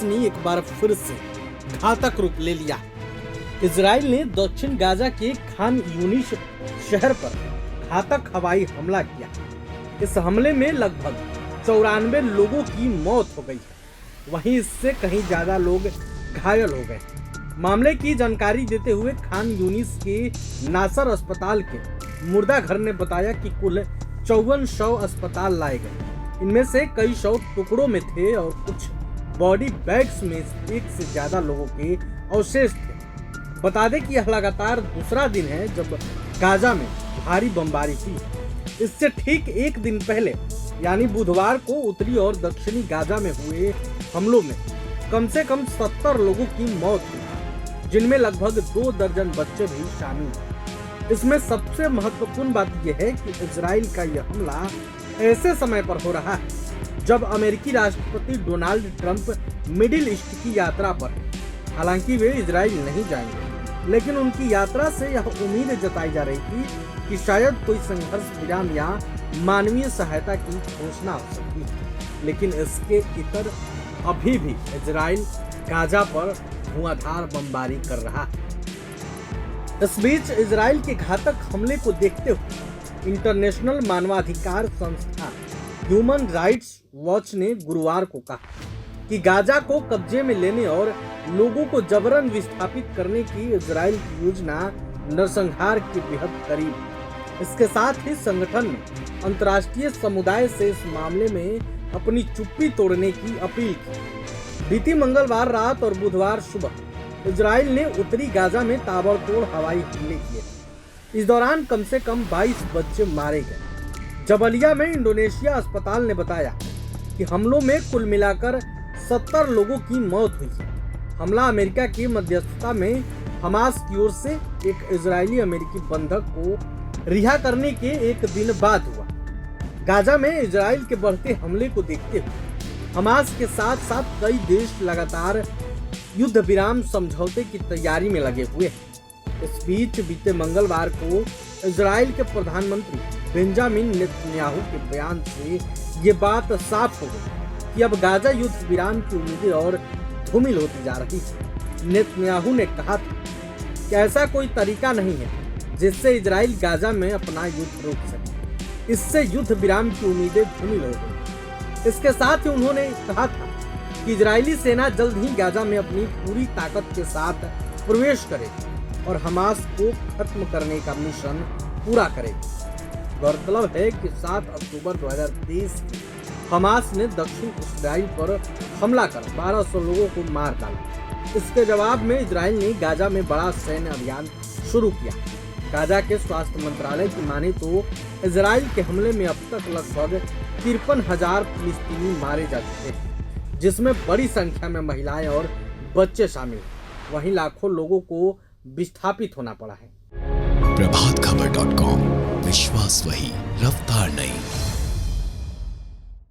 ने एक बार फिर से घातक रूप ले लिया। इजराइल ने दक्षिण गाजा के खान यूनिस शहर पर घातक हवाई हमला किया। इस हमले में लगभग 94 लोगों की मौत हो गई है, वहीं इससे कहीं ज्यादा लोग घायल हो गए। मामले की जानकारी देते हुए खान यूनिस के नासर अस्पताल के मुर्दा घर ने बताया कि कुल 54 शव अस्पताल लाए गए। इनमें से कई शव टुकड़ों में थे और कुछ बॉडी बैग्स में एक से ज्यादा लोगों के अवशेष थे। बता दें कि यह लगातार दूसरा दिन है जब गाजा में भारी बमबारी हुई। इससे ठीक एक दिन पहले यानी बुधवार को उत्तरी और दक्षिणी गाजा में हुए हमलों में कम से कम 70 लोगों की मौत हुई, जिनमें लगभग 2 दर्जन बच्चे भी शामिल हैं। इसमें सबसे महत्वपूर्ण बात यह है कि इजराइल का यह हमला ऐसे समय पर हो रहा है जब अमेरिकी राष्ट्रपति डोनाल्ड ट्रंप मिडिल ईस्ट की यात्रा पर है। हालांकि वे इजराइल नहीं जाएंगे, लेकिन उनकी यात्रा से यह उम्मीद जताई जा रही थी कि शायद कोई संघर्ष विराम या मानवीय सहायता की घोषणा हो सकती है। लेकिन इसके इतर अभी भी इजराइल गाजा पर धुआंधार बमबारी कर रहा है। इस बीच इजराइल के घातक हमले को देखते हुए इंटरनेशनल मानवाधिकार संस्था ह्यूमन राइट्स वॉच ने गुरुवार को कहा कि गाजा को कब्जे में लेने और लोगों को जबरन विस्थापित करने की इजराइल की योजना नरसंहार के बेहद करीब है। इसके साथ ही संगठन ने अंतर्राष्ट्रीय समुदाय से इस मामले में अपनी चुप्पी तोड़ने की अपील की। बीती मंगलवार रात और बुधवार सुबह इजराइल ने उत्तरी गाजा में ताबड़तोड़ हवाई हमले किए। इस दौरान कम से कम 22 बच्चे मारे गए। जबलिया में इंडोनेशिया अस्पताल ने बताया कि हमलों में कुल मिलाकर 70 लोगों की मौत हुई है। हमला अमेरिका की मध्यस्थता में हमास की ओर से एक इजरायली अमेरिकी बंधक को रिहा करने के एक दिन बाद हुआ। गाजा में इजराइल के बढ़ते हमले को देखते हुए हमास के साथ साथ कई देश लगातार युद्ध विराम समझौते की तैयारी में लगे हुए हैं। इस बीच बीते मंगलवार को इजराइल के प्रधानमंत्री बेंजामिन नेतन्याहू के बयान से ये बात साफ हो गई कि अब गाजा युद्ध विराम की उम्मीदें और धूमिल होती जा रही है। नेतन्याहू ने कहा था कि ऐसा कोई तरीका नहीं है जिससे इजराइल गाजा में अपना युद्ध रोक सके। इससे युद्ध विराम की उम्मीदें धूमिल हो गई। इसके साथ ही उन्होंने कहा था कि इजरायली सेना जल्द ही गाजा में अपनी पूरी ताकत के साथ प्रवेश करेगी और हमास को खत्म करने का मिशन पूरा करेगी। गौरतलब है कि 7 अक्टूबर 2023 हमास ने दक्षिण इजराइल पर हमला कर 1200 लोगों को मार डाला। इसके जवाब में इजराइल ने गाजा में बड़ा सैन्य अभियान शुरू किया। गाजा के स्वास्थ्य मंत्रालय की माने तो इजराइल के हमले में अब तक लगभग 53,000 फिलिस्तीनी मारे जा चुके हैं, जिसमें बड़ी संख्या में महिलाएं और बच्चे शामिल हैं। वहीं लाखों लोगों को विस्थापित होना पड़ा है। प्रभातखबर.com, विश्वास वही, रफ्तार नहीं।